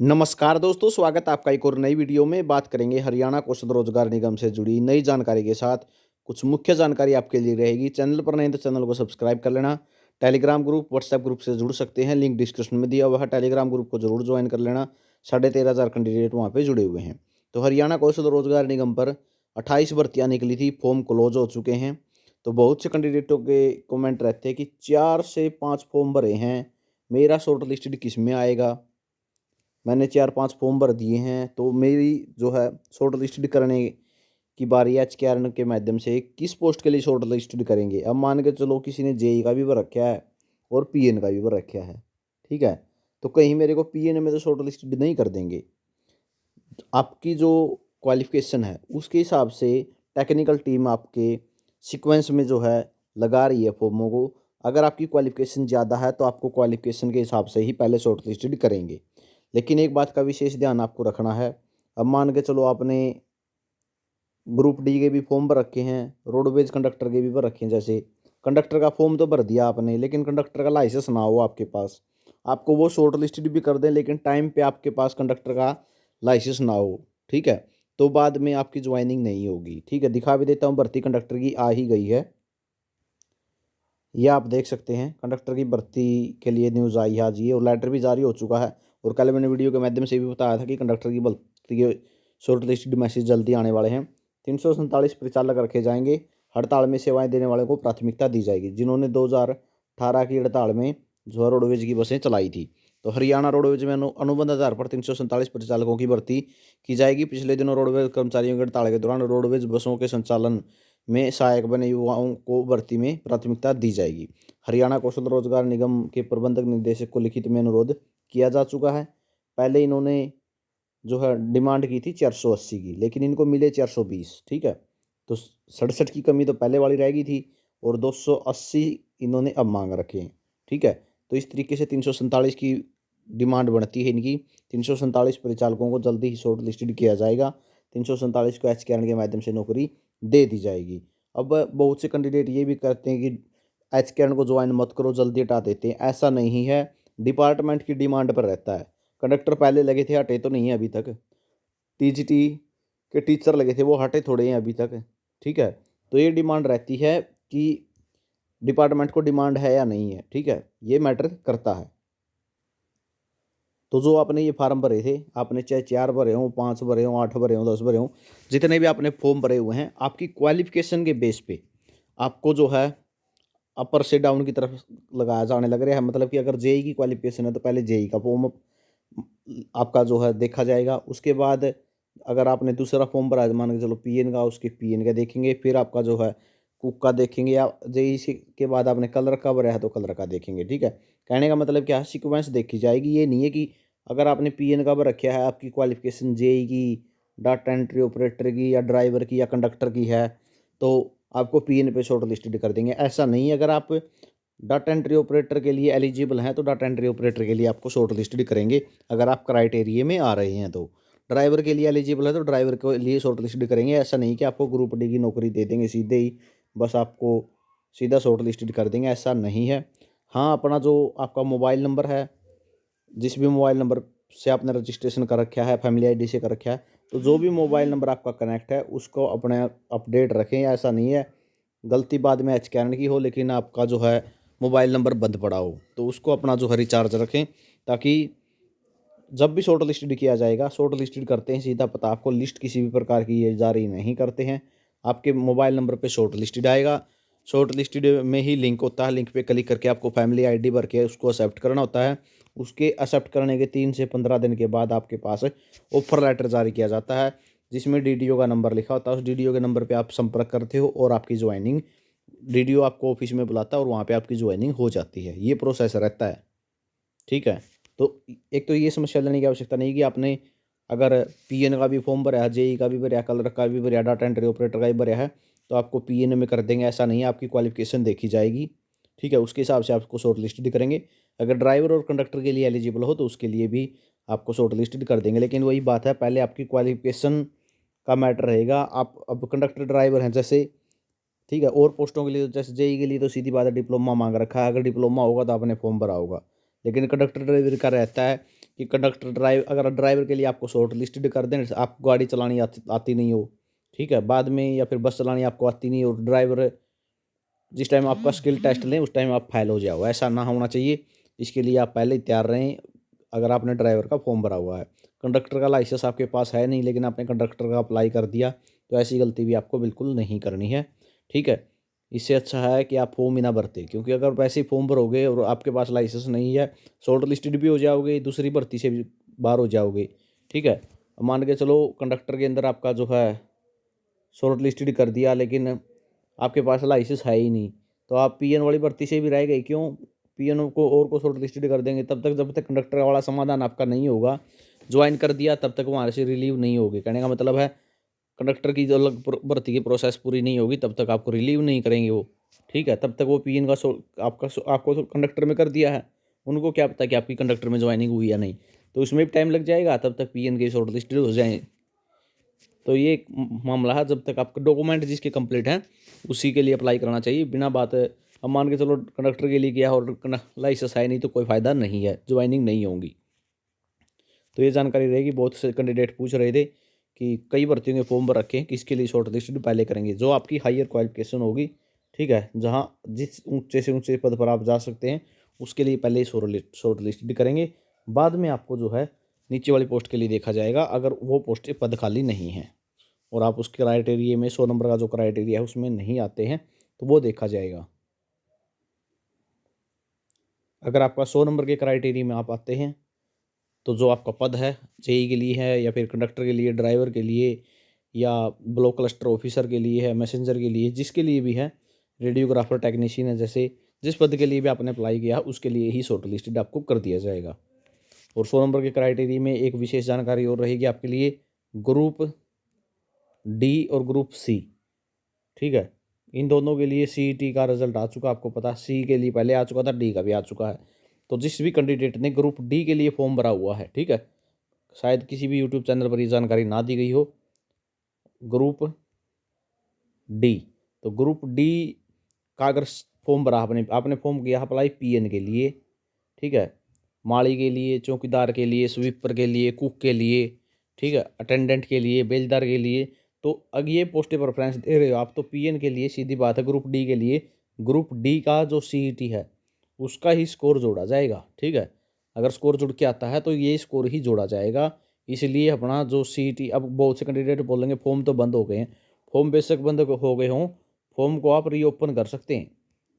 नमस्कार दोस्तों, स्वागत है आपका एक और नई वीडियो में। बात करेंगे हरियाणा कौशल रोजगार निगम से जुड़ी नई जानकारी के साथ। कुछ मुख्य जानकारी आपके लिए रहेगी। चैनल पर नए हैं तो चैनल को सब्सक्राइब कर लेना। टेलीग्राम ग्रुप, व्हाट्सएप ग्रुप से जुड़ सकते हैं, लिंक डिस्क्रिप्शन में दिया हुआ है। टेलीग्राम ग्रुप को जरूर ज्वाइन कर लेना। 13,500 कैंडिडेट वहाँ पे जुड़े हुए हैं। तो हरियाणा कौशल रोजगार निगम पर 28 भर्तियाँ निकली थी, फॉर्म क्लोज हो चुके हैं। तो बहुत से कैंडिडेटों के कमेंट रहते हैं कि 4 से 5 फॉर्म भरे हैं, मेरा शॉर्ट लिस्टेड किस में आएगा। मैंने 4-5 फॉर्म भर दिए हैं, तो मेरी जो है शॉर्ट लिस्टेड करने की बारी है। एचकेआरएन के माध्यम से किस पोस्ट के लिए शॉर्ट लिस्टेड करेंगे। अब मान के चलो किसी ने जेई का भी भर रखा है और पीएन का भी भर रखा है, ठीक है। तो कहीं मेरे को पीएन में तो शॉर्ट लिस्टेड नहीं कर देंगे। आपकी जो क्वालिफिकेशन है उसके हिसाब से टेक्निकल टीम आपके सीक्वेंस में जो है लगा रही है फॉर्मों को। अगर आपकी क्वालिफिकेशन ज़्यादा है तो आपको क्वालिफिकेशन के हिसाब से ही पहले शॉर्ट लिस्टेड करेंगे। लेकिन एक बात का विशेष ध्यान आपको रखना है। अब मान के चलो आपने ग्रुप डी के भी फॉर्म भर रखे हैं, रोडवेज कंडक्टर के भी भर रखे हैं। जैसे कंडक्टर का फॉर्म तो भर दिया आपने, लेकिन कंडक्टर का लाइसेंस ना हो आपके पास, आपको वो शॉर्ट लिस्टेड भी कर दें, लेकिन टाइम पे आपके पास कंडक्टर का लाइसेंस ना हो, ठीक है, तो बाद में आपकी ज्वाइनिंग नहीं होगी। ठीक है, दिखा भी देता हूँ, भर्ती कंडक्टर की आ ही गई है। ये आप देख सकते हैं, कंडक्टर की भर्ती के लिए न्यूज़ आई है आज ये, और लेटर भी जारी हो चुका है। और कल मैंने वीडियो के माध्यम से भी बताया था कि कंडक्टर की भर्ती के शॉर्ट लिस्टेड मैसेज जल्दी आने वाले हैं। 347 परिचालक रखे जाएंगे। हड़ताल में सेवाएं देने वालों को प्राथमिकता दी जाएगी, जिन्होंने 2018 की हड़ताल में जो है रोडवेज की बसें चलाई थी। तो हरियाणा रोडवेज में अनुबंध आधार पर 347 परिचालकों की भर्ती की जाएगी। पिछले दिनों रोडवेज कर्मचारियों की हड़ताल के दौरान रोडवेज बसों के संचालन में सहायक बने युवाओं को भर्ती में प्राथमिकता दी जाएगी। हरियाणा कौशल रोजगार निगम के प्रबंधक निदेशक को लिखित में अनुरोध किया जा चुका है। पहले इन्होंने जो है डिमांड की थी 480 की, लेकिन इनको मिले 420, ठीक है। तो 67 की कमी तो पहले वाली रहेगी थी, और 280 इन्होंने अब मांग रखे हैं, ठीक है। तो इस तरीके से 347 की डिमांड बढ़ती है इनकी। 347 परिचालकों को जल्दी ही शॉर्ट लिस्टेड किया जाएगा। 347 को एचकेआरएन के माध्यम से नौकरी दे दी जाएगी। अब बहुत से कैंडिडेट ये भी कहते हैं कि एचकेआरएन को ज्वाइन मत करो, जल्दी हटा देते हैं। ऐसा नहीं है, डिपार्टमेंट की डिमांड पर रहता है। कंडक्टर पहले लगे थे, हटे तो नहीं है अभी तक। टीजीटी के टीचर लगे थे, वो हटे थोड़े हैं अभी तक, ठीक है। तो ये डिमांड रहती है कि डिपार्टमेंट को डिमांड है या नहीं है, ठीक है, ये मैटर करता है। तो जो आपने ये फार्म भरे थे, आपने चाहे 4 भरे हों, 5 भरे हों, 8 भरे हों, 10 भरे हों, जितने भी आपने फॉर्म भरे हुए हैं, आपकी क्वालिफिकेशन के बेस पे आपको जो है अपर से डाउन की तरफ लगाया जाने लग रहा है। मतलब कि अगर जेई की क्वालिफिकेशन है तो पहले जेई का फॉर्म आपका जो है देखा जाएगा। उसके बाद अगर आपने दूसरा फॉर्म भरा है, मान के चलो पीएन का, उसके पीएन का देखेंगे। फिर आपका जो है कुक का देखेंगे, या जेई के बाद आपने कलर का भरा है तो कलर का देखेंगे, ठीक है। कहने का मतलब क्या है, सीक्वेंस देखी जाएगी। ये नहीं है कि अगर आपने पीएन का भर रखा है, आपकी क्वालिफिकेशन जेई की, डाटा एंट्री ऑपरेटर की, या ड्राइवर की, या कंडक्टर की है, तो आपको पीएन पे शॉर्ट लिस्टेड कर देंगे। ऐसा नहीं है। अगर आप डाटा एंट्री ऑपरेटर के लिए एलिजिबल हैं तो डाटा एंट्री ऑपरेटर के लिए आपको शॉर्ट लिस्टेड करेंगे, अगर आप क्राइटेरिया में आ रहे हैं तो। ड्राइवर के लिए एलिजिबल है तो ड्राइवर के लिए शॉर्ट लिस्टेड करेंगे। ऐसा नहीं कि आपको ग्रुप डी की नौकरी दे देंगे सीधे ही, बस आपको सीधा शॉर्ट लिस्टेड कर देंगे, ऐसा नहीं है। हाँ, अपना जो आपका मोबाइल नंबर है, जिस भी मोबाइल नंबर से आपने रजिस्ट्रेशन कर रखा है, फैमिली आईडी से कर रखा है, तो जो भी मोबाइल नंबर आपका कनेक्ट है उसको अपने अपडेट रखें। ऐसा नहीं है गलती बाद में एचकेआरएन की हो, लेकिन आपका जो है मोबाइल नंबर बंद पड़ा हो, तो उसको अपना जो है रिचार्ज रखें, ताकि जब भी शॉर्ट लिस्टेड किया जाएगा, शॉर्ट लिस्टेड करते हैं सीधा पता आपको, लिस्ट किसी भी प्रकार की ये जारी नहीं करते हैं। आपके मोबाइल नंबर पे शॉर्ट लिस्टेड आएगा। शॉर्ट लिस्टेड में ही लिंक होता है, लिंक पे क्लिक करके आपको फैमिली आईडी भर के उसको एक्सेप्ट करना होता है। उसके एक्सेप्ट करने के 3 से 15 दिन के बाद आपके पास ऑफर लेटर जारी किया जाता है, जिसमें डीडीओ का नंबर लिखा होता है। उस डीडीओ के नंबर पर आप संपर्क करते हो और आपकी ज्वाइनिंग, डीडीओ आपको ऑफिस में बुलाता है और वहाँ पे आपकी ज्वाइनिंग हो जाती है। ये प्रोसेस रहता है, ठीक है। तो एक तो ये समस्या लेने की आवश्यकता नहीं कि आपने अगर पीएन का भी फॉर्म भरा है, जेई का भी भरा है, कलर का भी भरा है, डाटा एंट्री ऑपरेटर का भी भरा है, तो आपको पीएन में कर देंगे। ऐसा नहीं है, आपकी क्वालिफिकेशन देखी जाएगी, ठीक है, उसके हिसाब से आपको शॉर्ट लिस्टेड करेंगे। अगर ड्राइवर और कंडक्टर के लिए एलिजिबल हो तो उसके लिए भी आपको शॉर्ट लिस्टेड कर देंगे। लेकिन वही बात है, पहले आपकी क्वालिफिकेशन का मैटर रहेगा। आप अब कंडक्टर ड्राइवर हैं जैसे, ठीक है, और पोस्टों के लिए जैसे जेई के लिए तो सीधी बात है, डिप्लोमा मांग रखा है। अगर डिप्लोमा होगा तो आपने फॉर्म भरा होगा। लेकिन कंडक्टर ड्राइवर का रहता है कि अगर ड्राइवर के लिए आपको शॉर्ट लिस्टेड कर दें, आपको गाड़ी चलानी आती नहीं हो, ठीक है, बाद में या फिर बस चलानी आपको आती नहीं हो, ड्राइवर जिस टाइम आपका स्किल टेस्ट लें उस टाइम आप फेल हो जाओ, ऐसा ना होना चाहिए। इसके लिए आप पहले ही तैयार रहें। अगर आपने ड्राइवर का फॉर्म भरा हुआ है, कंडक्टर का लाइसेंस आपके पास है नहीं लेकिन आपने कंडक्टर का अप्लाई कर दिया, तो ऐसी गलती भी आपको बिल्कुल नहीं करनी है, ठीक है। इससे अच्छा है कि आप फॉर्म ही ना भरते, क्योंकि अगर वैसे ही फॉर्म भरोगे और आपके पास लाइसेंस नहीं है, शॉर्ट लिस्टेड भी हो जाओगे, दूसरी भर्ती से भी बाहर हो जाओगे, ठीक है। मान के चलो कंडक्टर के अंदर आपका जो है शॉर्ट लिस्टेड कर दिया लेकिन आपके पास लाइसेंस है ही नहीं, तो आप पीएन वाली भर्ती से भी रह गए। क्यों? पीएन को और को शॉर्ट लिस्टेड कर देंगे, तब तक जब तक कंडक्टर वाला समाधान आपका नहीं होगा, ज्वाइन कर दिया तब तक वहाँ से रिलीव नहीं होगी। कहने का मतलब है कंडक्टर की जो अलग भर्ती की प्रोसेस पूरी नहीं होगी तब तक आपको रिलीव नहीं करेंगे वो, ठीक है। तब तक वो पीएन का आपको तो कंडक्टर में कर दिया है, उनको क्या पता कि आपकी कंडक्टर में ज्वाइनिंग हुई या नहीं, तो उसमें भी टाइम लग जाएगा, तब तक पीएन के शॉर्ट लिस्टेड हो जाए। तो ये एक मामला है, जब तक आपके डॉक्यूमेंट जिसके कंप्लीट हैं उसी के लिए अप्लाई करना चाहिए। बिना बात अब मान के चलो कंडक्टर के लिए किया और लाइसेंस है नहीं तो कोई फ़ायदा नहीं है, ज्वाइनिंग नहीं होगी। तो ये जानकारी रहेगी। बहुत से कैंडिडेट पूछ रहे थे कि कई भर्तियों के फॉर्म भर रखे हैं, किसके लिए शॉर्ट लिस्टेड पहले करेंगे। जो आपकी हायर क्वालिफिकेशन होगी, ठीक है, जहाँ जिस ऊंचे से ऊंचे पद पर आप जा सकते हैं उसके लिए पहले शॉर्ट लिस्टेड करेंगे, बाद में आपको जो है नीचे वाली पोस्ट के लिए देखा जाएगा। अगर वो पोस्ट पद खाली नहीं है और आप उस क्राइटेरिया में 100 नंबर का जो क्राइटेरिया है उसमें नहीं आते हैं तो वो देखा जाएगा। अगर आपका 100 नंबर के क्राइटेरिया में आप आते हैं तो जो आपका पद है जेई के लिए है या फिर कंडक्टर के लिए, ड्राइवर के लिए या ब्लॉक क्लस्टर ऑफिसर के लिए है, मैसेंजर के लिए, जिसके लिए भी है, रेडियोग्राफर टेक्नीशियन है, जैसे जिस पद के लिए भी आपने अप्लाई किया उसके लिए ही शॉर्ट लिस्टेड आपको कर दिया जाएगा। और 100 नंबर के क्राइटेरिया में एक विशेष जानकारी और रहेगी आपके लिए, ग्रुप डी और ग्रुप सी, ठीक है, इन दोनों के लिए सीईटी का रिजल्ट आ चुका, आपको पता, सी के लिए पहले आ चुका था, डी का भी आ चुका है। तो जिस भी कैंडिडेट ने ग्रुप डी के लिए फॉर्म भरा हुआ है, ठीक है, शायद किसी भी यूट्यूब चैनल पर ये जानकारी ना दी गई हो, ग्रुप डी, तो ग्रुप डी का अगर फॉर्म भरा, आपने फॉर्म किया अप्लाई पीएन के लिए, ठीक है, माली के लिए, चौकीदार के लिए, स्वीपर के लिए, कुक के लिए, ठीक है, अटेंडेंट के लिए, बेलदार के लिए, तो अगर ये पोस्टें प्रेफरेंस दे रहे हो आप तो पीएन के लिए सीधी बात है। ग्रुप डी के लिए ग्रुप डी का जो सीईटी है उसका ही स्कोर जोड़ा जाएगा, ठीक है। अगर स्कोर जुड़ के आता है तो ये स्कोर ही जोड़ा जाएगा। इसलिए अपना जो सीईटी, अब बहुत से कैंडिडेट बोलेंगे फॉर्म तो बंद हो गए हैं, फॉर्म बेशक बंद हो गए हों, फॉर्म को आप रीओपन कर सकते हैं,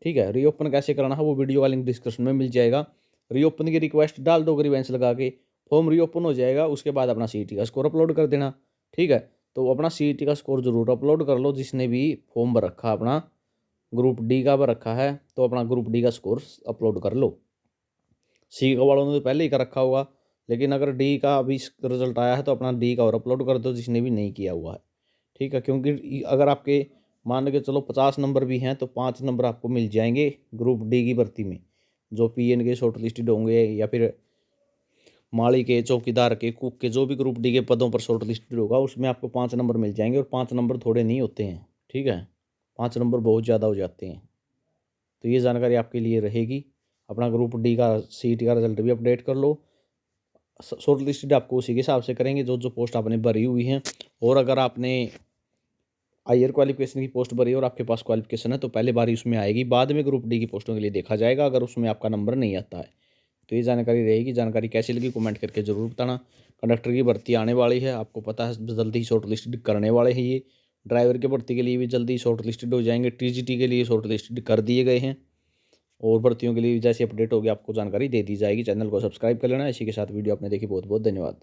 ठीक है। रीओपन कैसे करना है वो वीडियो का लिंक डिस्क्रिप्शन में मिल जाएगा। रीओपन की रिक्वेस्ट डाल दो ग्रीवेंस लगा के, फॉर्म रीओपन हो जाएगा। उसके बाद अपना सीईटी का स्कोर अपलोड कर देना, ठीक है। तो अपना सीईटी का स्कोर जरूर अपलोड कर लो। जिसने भी फॉर्म भर रखा अपना ग्रुप डी का भर रखा है तो अपना ग्रुप डी का स्कोर अपलोड कर लो। सी का वालों ने तो पहले ही कर रखा होगा, लेकिन अगर डी का अभी रिजल्ट आया है तो अपना डी का और अपलोड कर दो जिसने भी नहीं किया हुआ है, ठीक है। क्योंकि अगर आपके मान के चलो 50 नंबर भी हैं तो 5 नंबर आपको मिल जाएंगे ग्रुप डी की भर्ती में, जो पीएन के शॉर्ट लिस्टेड होंगे या फिर माली के, चौकीदार के, कुक के, जो भी ग्रुप डी के पदों पर शॉर्ट लिस्टेड होगा उसमें आपको 5 नंबर मिल जाएंगे। और 5 नंबर थोड़े नहीं होते हैं, ठीक है, 5 नंबर बहुत ज़्यादा हो जाते हैं। तो ये जानकारी आपके लिए रहेगी। अपना ग्रुप डी का सीईटी का रिजल्ट भी अपडेट कर लो। शॉर्ट लिस्टेड आपको उसी के हिसाब से करेंगे जो जो पोस्ट आपने भरी हुई हैं। और अगर आपने हायर क्वालिफिकेशन की पोस्ट भरी और आपके पास क्वालिफिकेशन है तो पहले बारी उसमें आएगी, बाद में ग्रुप डी की पोस्टों के लिए देखा जाएगा अगर उसमें आपका नंबर नहीं आता है। तो ये जानकारी रहेगी। जानकारी कैसी लगी कमेंट करके ज़रूर बताना। कंडक्टर की भर्ती आने वाली है, आपको पता है, जल्दी ही शॉर्ट लिस्टेड करने वाले हैं ये। ड्राइवर की भर्ती के लिए भी जल्दी शॉर्ट लिस्टेड हो जाएंगे। टीजीटी के लिए शॉर्ट लिस्टेड कर दिए गए हैं और भर्तियों के लिए जैसे अपडेट होगी आपको जानकारी दे दी जाएगी। चैनल को सब्सक्राइब कर लेना। इसी के साथ वीडियो आपने देखी, बहुत बहुत धन्यवाद।